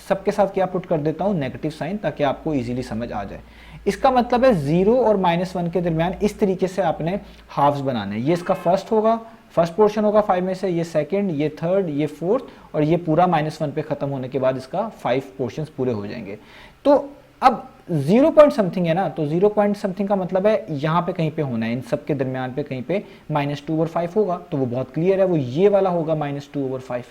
सबके साथ क्या पुट कर देता हूँ, नेगेटिव साइन, ताकि आपको इजीली समझ आ जाए। इसका मतलब है 0 और -1 के दरमियान इस तरीके से आपने हाफ्स बनाने। ये इसका फर्स्ट होगा, फर्स्ट पोर्शन होगा 5 में से, ये सेकंड, ये थर्ड, ये फोर्थ, और ये पूरा -1 पे खत्म होने के बाद इसका 5 पोर्शंस पूरे हो जाएंगे। तो अब 0 पॉइंट समथिंग है ना, तो 0 पॉइंट समथिंग का मतलब है यहाँ पे कहीं पे होना है, इन सब के दरमियान पे कहीं पे -2/5 होगा, तो वो बहुत क्लियर है, वो ये वाला होगा -2/5।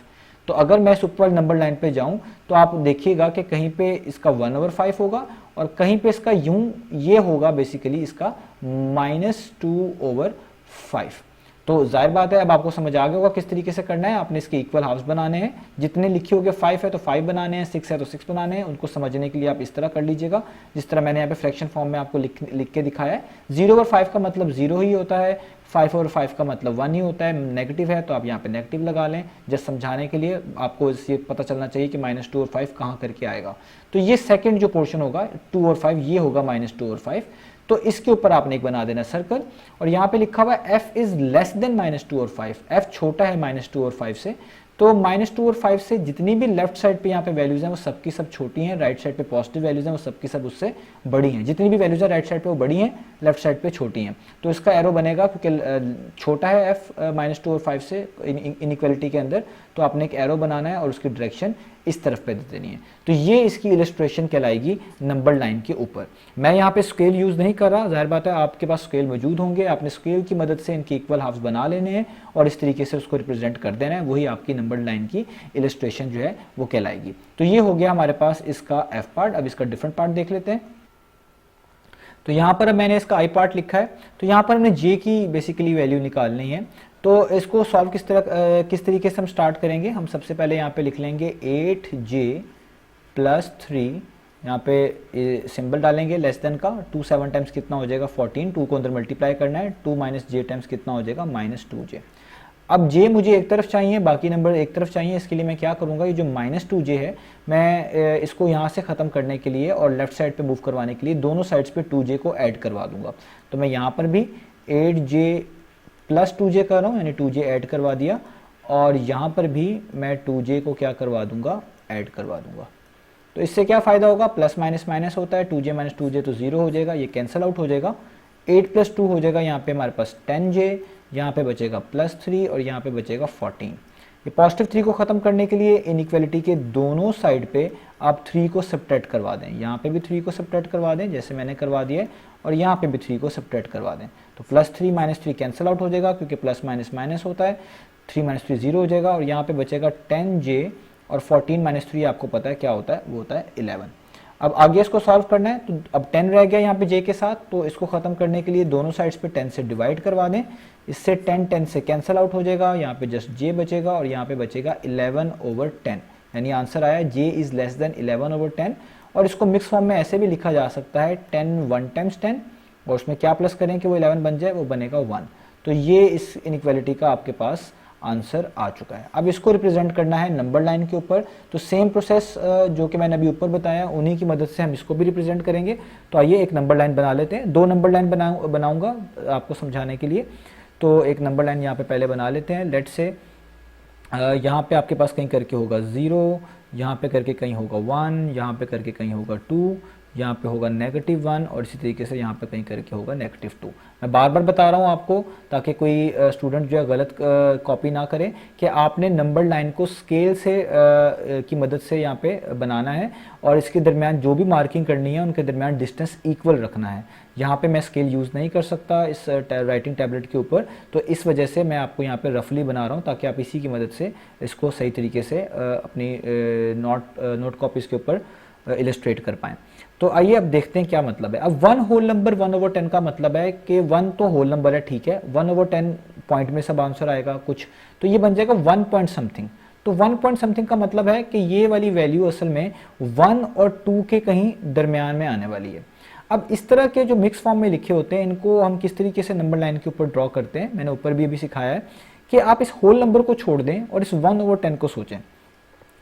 तो अगर मैं इस ऊपर नंबर लाइन पे जाऊं तो आप देखिएगा कि कहीं पे इसका 1/5 होगा, और कहीं पे इसका यूं ये होगा, बेसिकली इसका -2/5। तो जाहिर बात है अब आपको समझ आ गया होगा किस तरीके से करना है। आपने इसके इक्वल हाफ्स बनाने हैं, जितने लिखे होंगे 5 है तो 5 बनाने हैं, 6 है तो 6 बनाने हैं। उनको समझने के लिए आप इस तरह कर लीजिएगा, जिस तरह मैंने यहाँ पे फ्रैक्शन फॉर्म में आपको लिख के दिखाया है। 0/5 का मतलब 0 ही होता है, 5/5 का मतलब 1 ही होता है। नेगेटिव है तो आप यहाँ पे नेगेटिव लगा लें, जस्ट समझाने के लिए आपको इससे पता चलना चाहिए कि -2/5 कहाँ करके आएगा। तो ये सेकंड जो पोर्शन होगा 2/5, ये होगा -2/5। तो इसके ऊपर आपने एक बना देना सर्कल, और यहाँ पे लिखा हुआ है f is less than -2/5, f छोटा है -2/5 से। तो -2/5 से जितनी भी लेफ्ट साइड पे यहाँ पे वैल्यूज हैं वो सबकी सब छोटी हैं, राइट साइड पे पॉजिटिव वैल्यूज हैं वो सबकी सब उससे बड़ी हैं। जितनी भी वैल्यूज हैं राइट साइड पे वो बड़ी हैं, लेफ्ट साइड पे छोटी हैं। तो इसका एरो बनेगा, क्योंकि छोटा है f -2/5 से इनइक्वालिटी के अंदर, तो आपने एक एरो बनाना है और उसकी डायरेक्शन इस तरफ पे दे देनी है। तो ये इसकी इलस्ट्रेशन कहलाएगी नंबर लाइन के ऊपर। मैं यहाँ पे स्केल यूज नहीं कर रहा, जाहिर बात है आपके पास स्केल मौजूद होंगे, आपने स्केल की मदद से इनके इक्वल हाफ्स बना लेने हैं और इस तरीके से उसको रिप्रेजेंट कर देना है, वही आपकी नंबर लाइन की इलस्ट्रेशन जो है वो कहलाएगी। तो ये हो गया हमारे पास इसका एफ पार्ट। अब इसका डिफरेंट पार्ट देख लेते हैं। तो यहाँ पर मैंने इसका आई पार्ट लिखा है, तो यहाँ पर हमने जे की बेसिकली वैल्यू निकालनी है। तो इसको सॉल्व किस तरीके से हम स्टार्ट करेंगे। हम सबसे पहले यहाँ पे लिख लेंगे 8j प्लस 3, यहाँ पे सिंबल डालेंगे लेस देन का, 2 7 टाइम्स कितना हो जाएगा 14, 2 को अंदर मल्टीप्लाई करना है, 2 माइनस जे टाइम्स कितना हो जाएगा -2j। अब j मुझे एक तरफ चाहिए, बाकी नंबर एक तरफ चाहिए, इसके लिए मैं क्या करूँगा, ये जो -2j है मैं इसको यहाँ से ख़त्म करने के लिए और लेफ्ट साइड पे मूव करवाने के लिए दोनों साइड्स पे 2j को ऐड करवा दूंगा। तो मैं यहाँ पर भी 8j प्लस 2j कर रहा हूँ, यानी 2j ऐड करवा दिया, और यहाँ पर भी मैं 2j को क्या करवा दूंगा, ऐड करवा दूंगा। तो इससे क्या फ़ायदा होगा, प्लस माइनस माइनस होता है, 2j माइनस 2j तो 0 हो जाएगा, ये कैंसिल आउट हो जाएगा। 8 प्लस 2 हो जाएगा यहाँ पे हमारे पास 10j, यहाँ पे बचेगा प्लस 3 और यहाँ पे बचेगा 14। ये पॉजिटिव 3 को ख़त्म करने के लिए इनइक्वालिटी के दोनों साइड पे आप 3 को सब्ट्रैक्ट करवा दें, यहाँ पे भी 3 को सब्ट्रैक्ट करवा दें जैसे मैंने करवा दिया है, और यहाँ पे भी 3 को सब्ट्रैक्ट करवा दें। तो प्लस 3 माइनस 3 कैंसिल आउट हो जाएगा क्योंकि प्लस माइनस माइनस होता है, 3 माइनस 3 0 हो जाएगा, और यहाँ पे बचेगा 10j और 14 माइनस 3 आपको पता है क्या होता है, वो होता है 11। अब आगे इसको सॉल्व करना है, तो अब 10 रह गया यहाँ पे j के साथ, तो इसको ख़त्म करने के लिए दोनों साइड्स पे 10 से डिवाइड करवा दें, इससे 10 से कैंसिल आउट हो जाएगा, यहाँ पे जस्ट j बचेगा और यहाँ पे बचेगा 11/10, यानी आंसर आया j इज़ लेस देन 11/10। और इसको मिक्स फॉर्म में ऐसे भी लिखा जा सकता है 10 1 टाइम्स 10, और उसमें क्या प्लस करें कि वो 11 बन जाए, वो बनेगा 1। तो ये इस इनइक्वालिटी का आपके पास आंसर आ चुका है। अब इसको रिप्रेजेंट करना है नंबर लाइन के ऊपर, तो सेम प्रोसेस जो कि मैंने अभी ऊपर बताया उन्हीं की मदद से हम इसको भी रिप्रेजेंट करेंगे। तो आइए एक नंबर लाइन बना लेते हैं, 2 नंबर लाइन बनाऊंगा आपको समझाने के लिए। तो एक नंबर लाइन यहाँ पे पहले बना लेते हैं। लेट से यहाँ पे आपके पास कहीं करके होगा 0, यहाँ पे करके कहीं होगा 1, यहाँ पे करके कहीं होगा 2, यहाँ पे होगा -1, और इसी तरीके से यहाँ पे कहीं करके होगा -2। मैं बार बार बता रहा हूँ आपको ताकि कोई स्टूडेंट जो है गलत कॉपी ना करे, कि आपने नंबर लाइन को स्केल से की मदद से यहाँ पे बनाना है, और इसके दरमियान जो भी मार्किंग करनी है उनके दरमियान डिस्टेंस इक्वल रखना है। यहाँ पे मैं स्केल यूज़ नहीं कर सकता इस राइटिंग टैबलेट के ऊपर, तो इस वजह से मैं आपको यहाँ पे रफली बना रहा हूँ ताकि आप इसी की मदद से इसको सही तरीके से अपनी नोट कॉपीज़ के ऊपर इलस्ट्रेट कर पाएँ। तो आइए अब देखते हैं क्या मतलब है। अब 1 होल नंबर 1/10 का मतलब है कि 1 तो होल नंबर है, ठीक है, 1/10 पॉइंट में सब आंसर आएगा कुछ, तो ये बन जाएगा 1 पॉइंट समथिंग। तो 1 पॉइंट समथिंग का मतलब है कि ये वाली वैल्यू असल में 1 और 2 के कहीं दरमियान में आने वाली है। अब इस तरह के जो मिक्स फॉर्म में लिखे होते हैं इनको हम किस तरीके से नंबर लाइन के ऊपर ड्रॉ करते हैं, मैंने ऊपर भी अभी सिखाया है कि आप इस होल नंबर को छोड़ दें और इस 1/10 को सोचें।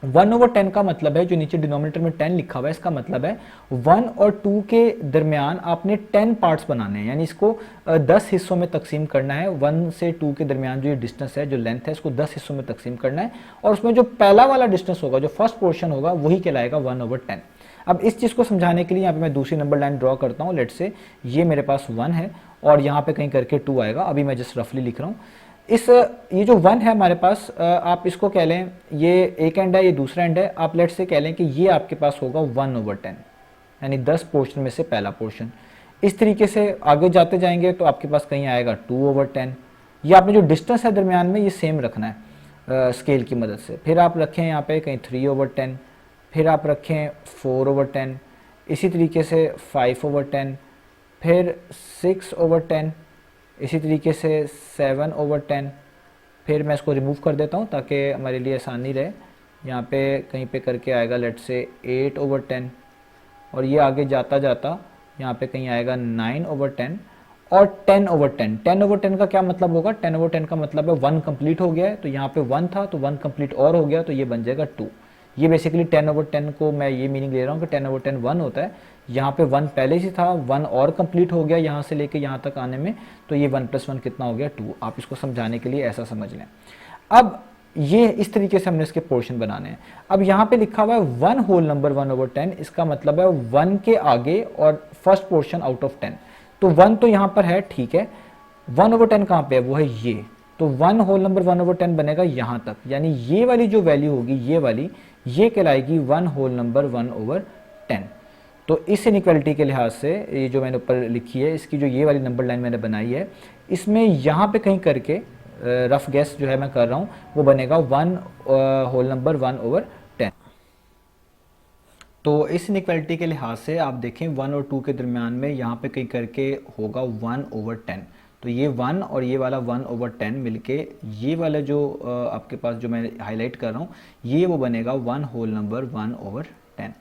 1/10 का मतलब है, जो नीचे डिनोमिनेटर में 10 लिखा हुआ है, इसका मतलब है 1 और 2 के दरमियान आपने 10 पार्ट्स बनाने हैं, यानी इसको 10 हिस्सों में तकसीम करना है। 1 से 2 के दरमियान जो ये डिस्टेंस है, जो लेंथ है, इसको 10 हिस्सों में तकसीम करना है, और उसमें जो पहला वाला डिस्टेंस होगा, जो फर्स्ट पोर्शन होगा, वही कहलाएगा 1/10। अब इस चीज़ को समझाने के लिए यहाँ पे मैं दूसरी नंबर लाइन ड्रॉ करता हूँ। लेट से ये मेरे पास 1 है और यहाँ पे कहीं करके 2 आएगा, अभी मैं जस्ट रफली लिख रहा हूँ। ये जो 1 है हमारे पास, आप इसको कह लें, ये एक एंड है, ये दूसरा एंड है, आप लेट से कह लें कि ये आपके पास होगा 1/10, यानी 10 पोर्शन में से पहला पोर्शन। इस तरीके से आगे जाते जाएंगे तो आपके पास कहीं आएगा 2/10। ये आपने जो डिस्टेंस है दरमियान में, ये सेम रखना है स्केल की मदद से। फिर आप रखें यहाँ पे कहीं 3/10, फिर आप रखें 4/10, इसी तरीके से 5/10, फिर 6/10, इसी तरीके से 7/10। फिर मैं इसको रिमूव कर देता हूँ ताकि हमारे लिए आसानी रहे। यहाँ पे कहीं पे करके आएगा लेट से 8/10, और ये आगे जाता जाता यहाँ पे कहीं आएगा 9/10 और 10/10। 10/10 का क्या मतलब होगा, 10/10 का मतलब है 1 कंप्लीट हो गया है, तो यहाँ पे 1 था तो 1 कंप्लीट और हो गया, तो ये बन जाएगा 2। ये बेसिकली 10/10 को मैं ये मीनिंग ले रहा हूँ कि 10/10 1 होता है, यहाँ पे 1 पहले से था, 1 और कंप्लीट हो गया यहाँ से लेके यहाँ तक आने में, तो ये 1 + 1 कितना हो गया 2। आप इसको समझाने के लिए ऐसा समझ लें। अब ये इस तरीके से हमने इसके पोर्शन बनाने हैं। अब यहाँ पे लिखा हुआ है 1 होल नंबर 1/10, इसका मतलब है 1 के आगे और फर्स्ट पोर्शन आउट ऑफ 10। तो 1 तो यहाँ पर है, ठीक है, 1/10 कहाँ पे है, वो है ये, तो 1 होल नंबर 1/10 बनेगा यहाँ तक, यानी ये वाली जो वैल्यू होगी, ये वाली, ये कहलाएगी 1 होल नंबर 1/10। तो इस इनइक्वालिटी के लिहाज से ये जो मैंने ऊपर लिखी है, इसकी जो ये वाली नंबर लाइन मैंने बनाई है, इसमें यहाँ पे कहीं करके रफ गैस जो है मैं कर रहा हूँ, वो बनेगा 1 होल नंबर 1/10। तो इस इनइक्वालिटी के लिहाज से आप देखें 1 और 2 के दरमियान में यहाँ पे कहीं करके होगा 1/10। तो ये 1 और ये वाला 1/10 मिलके ये वाला जो आपके पास जो मैं हाईलाइट कर रहा हूँ ये वो बनेगा 1 होल नंबर 1/10।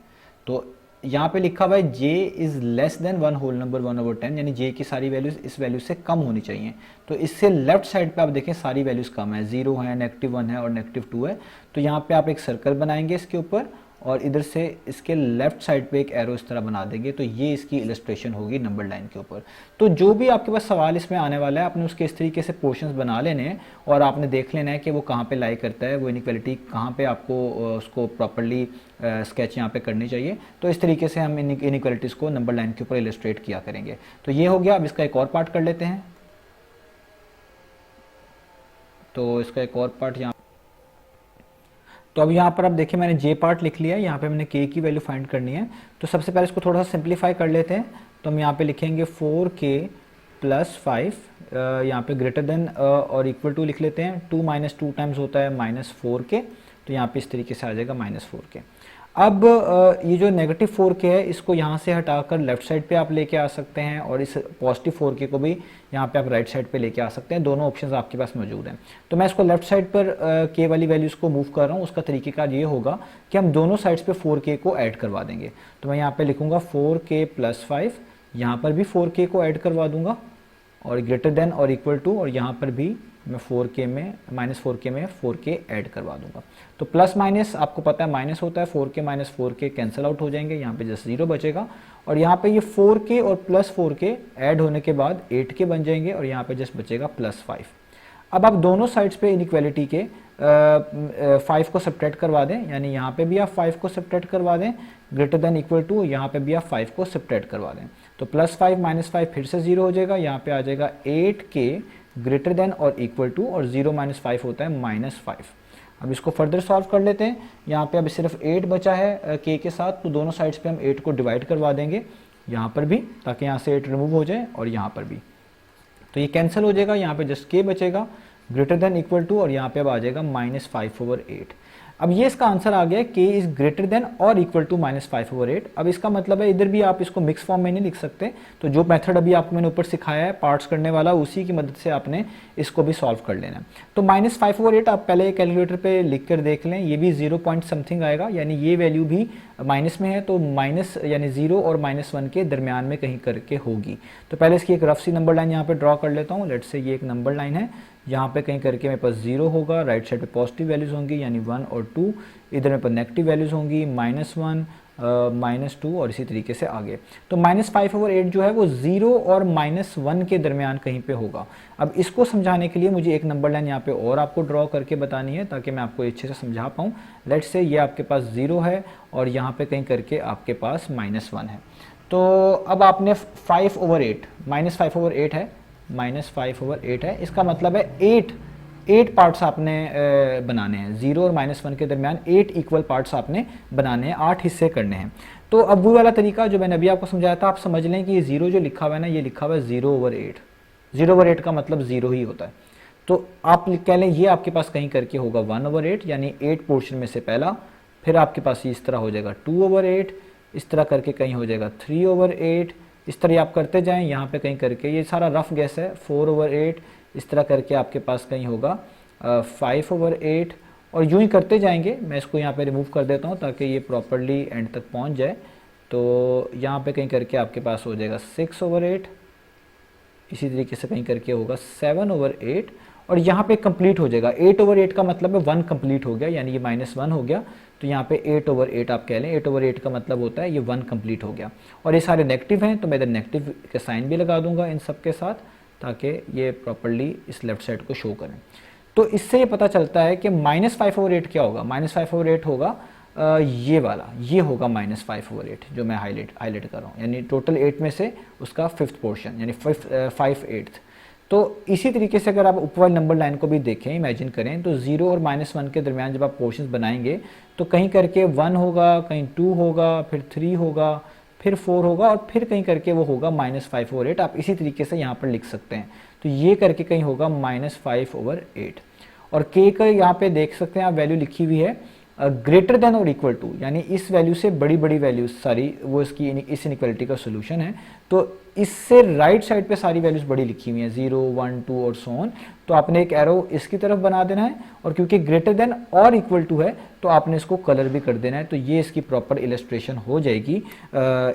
तो यहाँ पे लिखा हुआ है j is less than 1 whole number 1/10, यानी j की सारी वैल्यूज़ इस वैल्यू से कम होनी चाहिए। तो इससे लेफ्ट साइड पे आप देखें सारी वैल्यूज़ कम है, 0 है, -1 है और -2 है। तो यहाँ पे आप एक सर्कल बनाएंगे इसके ऊपर और इधर से इसके लेफ्ट साइड पे एक एरो इस तरह बना देंगे। तो ये इसकी इलस्ट्रेशन होगी नंबर लाइन के ऊपर। तो जो भी आपके पास सवाल इसमें आने वाला है आपने उसके इस तरीके से पोर्शंस बना लेने हैं और आपने देख लेना है कि वो कहाँ पे लाई करता है, वो इनइक्वालिटी कहाँ पे आपको उसको प्रॉपर्ली स्केच यहाँ पे करनी चाहिए। तो इस तरीके से हम इनइक्वालिटीज़ को नंबर लाइन के ऊपर इलस्ट्रेट किया करेंगे। तो ये हो गया। अब इसका एक और पार्ट कर लेते हैं। तो इसका एक और पार्ट यहाँ, तो अब यहाँ पर आप देखिए मैंने जे पार्ट लिख लिया है, यहाँ पे मैंने के की वैल्यू फाइंड करनी है। तो सबसे पहले इसको थोड़ा सा सिंप्लीफाई कर लेते हैं। तो हम यहाँ पे लिखेंगे 4k + 5 यहाँ पे ग्रेटर देन और इक्वल टू लिख लेते हैं। 2 - 2 टाइम्स होता है -4k, तो यहाँ पे इस तरीके से आ जाएगा -4k। अब ये जो -4k है इसको यहाँ से हटाकर लेफ्ट साइड पे आप लेके आ सकते हैं और इस पॉजिटिव 4k को भी यहाँ पे आप राइट साइड पे लेके आ सकते हैं। दोनों ऑप्शंस आपके पास मौजूद हैं। तो मैं इसको लेफ्ट साइड पर k वाली वैल्यूज़ को मूव कर रहा हूँ। उसका तरीक़ेकार ये होगा कि हम दोनों साइड्स पे 4k को ऐड करवा देंगे। तो मैं यहाँ पे लिखूँगा 4k + 5, यहाँ पर भी 4k को ऐड करवा दूँगा और ग्रेटर देन और इक्वल टू, और यहाँ पर भी मैं 4k में -4k में 4k ऐड करवा दूंगा। तो प्लस माइनस आपको पता है माइनस होता है, 4k - 4k कैंसिल आउट हो जाएंगे, यहाँ पे जस्ट 0 बचेगा और यहाँ पे ये 4k और +4k ऐड होने के बाद 8k बन जाएंगे और यहाँ पे जस्ट बचेगा +5। अब आप दोनों साइड्स पे इनइक्वालिटी के 5 को सब्ट्रैक्ट करवा दें, यानी यहाँ पे भी आप 5 को सब्ट्रैक्ट करवा दें, ग्रेटर देन इक्वल टू यहाँ पे भी आप 5 को सब्ट्रैक्ट करवा दें। तो +5 - 5 फिर से 0 हो जाएगा, यहाँ पे आ जाएगा 8k ग्रेटर देन और इक्वल टू, और 0 - 5 होता है -5। अब इसको फर्दर सॉल्व कर लेते हैं। यहाँ पे अभी सिर्फ 8 बचा है k के साथ, तो दोनों साइड्स पे हम 8 को डिवाइड करवा देंगे यहाँ पर भी, ताकि यहाँ से 8 रिमूव हो जाए और यहाँ पर भी। तो ये कैंसिल हो जाएगा, यहाँ पे जस्ट k बचेगा ग्रेटर देन इक्वल टू, और यहाँ पे अब आ जाएगा -5/8। अब ये इसका आंसर आ गया k इज ग्रेटर देन और इक्वल टू -5/8। अब इसका मतलब है इधर भी आप इसको मिक्स फॉर्म में नहीं लिख सकते। तो जो मेथड अभी आपको मैंने ऊपर सिखाया है पार्ट्स करने वाला, उसी की मदद से आपने इसको भी सॉल्व कर लेना है। तो -5/8 आप पहले कैलकुलेटर पे लिख कर देख लें, ये भी 0 पॉइंट समथिंग आएगा, यानी ये वैल्यू भी माइनस में है, तो माइनस यानी 0 और -1 के दरमियान में कहीं करके होगी। तो पहले इसकी एक रफ सी नंबर लाइन यहाँ पे ड्रॉ कर लेता हूँ। लेट्स से ये एक नंबर लाइन है, यहाँ पे कहीं करके मेरे पास 0 होगा, राइट साइड पे पॉजिटिव वैल्यूज़ होंगी यानी 1 और 2, इधर मेरे पास नेगेटिव वैल्यूज़ होंगी -1 -2 और इसी तरीके से आगे। तो -5/8 जो है वो 0 और -1 के दरमियान कहीं पे होगा। अब इसको समझाने के लिए मुझे एक नंबर लाइन यहाँ पे और आपको ड्रॉ करके बतानी है, ताकि मैं आपको अच्छे से समझा पाऊँ। लेट्स से ये आपके पास 0 है और यहाँ पे कहीं करके आपके पास -1 है। तो अब आपने 5/8 -5/8 है, -5/8 है, इसका मतलब है 8 पार्ट्स आपने बनाने हैं। 0 और -1 के दरमियान 8 इक्वल पार्ट्स आपने बनाने हैं, 8 हिस्से करने हैं। तो अब वो वाला तरीका जो मैंने अभी आपको समझाया था, आप समझ लें कि ये 0 जो लिखा हुआ है ना, ये लिखा हुआ है 0/8। 0/8 का मतलब 0 ही होता है। तो आप कह लें ये आपके पास कहीं करके होगा 1/8, यानी 8 पोर्शन में से पहला, फिर आपके पास इस तरह हो जाएगा 2/8, इस तरह करके कहीं हो जाएगा 3/8, इस तरह आप करते जाएं, यहाँ पे कहीं करके ये सारा रफ गैस है 4/8, इस तरह करके आपके पास कहीं होगा 5/8, और यूं ही करते जाएंगे। मैं इसको यहाँ पे रिमूव कर देता हूँ ताकि ये प्रॉपरली एंड तक पहुँच जाए। तो यहाँ पे कहीं करके आपके पास हो जाएगा 6/8, इसी तरीके से कहीं करके होगा 7/8, और यहाँ पे कंप्लीट हो जाएगा 8/8 का मतलब है 1 कंप्लीट हो गया, यानी ये -1 हो गया। तो यहाँ पे 8/8 आप कह लें, 8/8 का मतलब होता है ये 1 कंप्लीट हो गया। और ये सारे नेगेटिव हैं, तो मैं इधर नेगेटिव के साइन भी लगा दूंगा इन सब के साथ, ताकि ये प्रॉपर्ली इस लेफ्ट साइड को शो करें। तो इससे ये पता चलता है कि -5/8 क्या होगा। -5/8 होगा ये वाला, ये होगा -5/8 जो मैं हाईलाइट कर रहा हूँ, यानी टोटल 8 में से उसका 5th पोर्शन, यानी 5/8। तो इसी तरीके से अगर आप ऊपर वाली नंबर लाइन को भी देखें, इमेजिन करें, तो 0 और -1 के दरमियान जब आप पोर्शंस बनाएंगे तो कहीं करके 1 होगा, कहीं 2 होगा, फिर 3 होगा, फिर 4 होगा, और फिर कहीं करके वो होगा -5/8। आप इसी तरीके से यहाँ पर लिख सकते हैं। तो ये करके कहीं होगा -5/8, और k का यहाँ पे देख सकते हैं आप वैल्यू लिखी हुई है ग्रेटर देन और इक्वल टू, यानी इस वैल्यू से बड़ी बड़ी वैल्यूज सारी वो इसकी इस इनइक्वालिटी का सोल्यूशन है। तो इससे राइट साइड पे सारी वैल्यूज बड़ी लिखी हुई हैं 0, 1, 2 और सो ऑन। तो आपने एक एरो इसकी तरफ बना देना है, और क्योंकि ग्रेटर देन और इक्वल टू है तो आपने इसको कलर भी कर देना है। तो ये इसकी प्रॉपर इलस्ट्रेशन हो जाएगी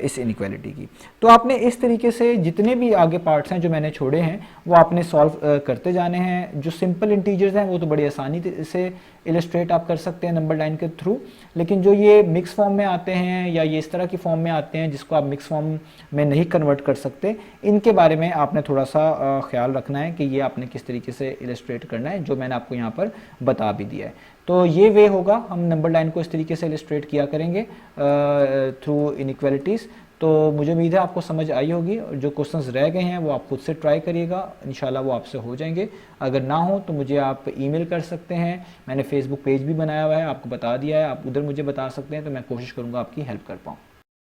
इस इनइक्वालिटी की। तो आपने इस तरीके से जितने भी आगे पार्ट्स हैं जो मैंने छोड़े हैं वो आपने सॉल्व करते जाने हैं। जो सिंपल इंटीजर्स हैं वो तो बड़ी आसानी से इलस्ट्रेट आप कर सकते हैं नंबर लाइन के थ्रू, लेकिन जो ये मिक्स फॉर्म में आते हैं या ये इस तरह की फॉर्म में आते हैं जिसको आप मिक्स फॉर्म में नहीं कन्वर्ट कर सकते, इनके बारे में आपने थोड़ा सा ख्याल रखना है कि ये आपने किस तरीके से इलस्ट्रेट करना है, जो मैंने आपको यहाँ पर बता भी दिया है। तो ये वे होगा, हम नंबर लाइन को इस तरीके से इलस्ट्रेट किया करेंगे थ्रू इनइक्वालिटीज़। तो मुझे उम्मीद है आपको समझ आई होगी, और जो क्वेश्चंस रह गए हैं वो आप खुद से ट्राई करिएगा, इंशाल्लाह वो आपसे हो जाएंगे। अगर ना हो तो मुझे आप ईमेल कर सकते हैं, मैंने फेसबुक पेज भी बनाया हुआ है, आपको बता दिया है, आप उधर मुझे बता सकते हैं, तो मैं कोशिश करूँगा आपकी हेल्प कर पाऊँ।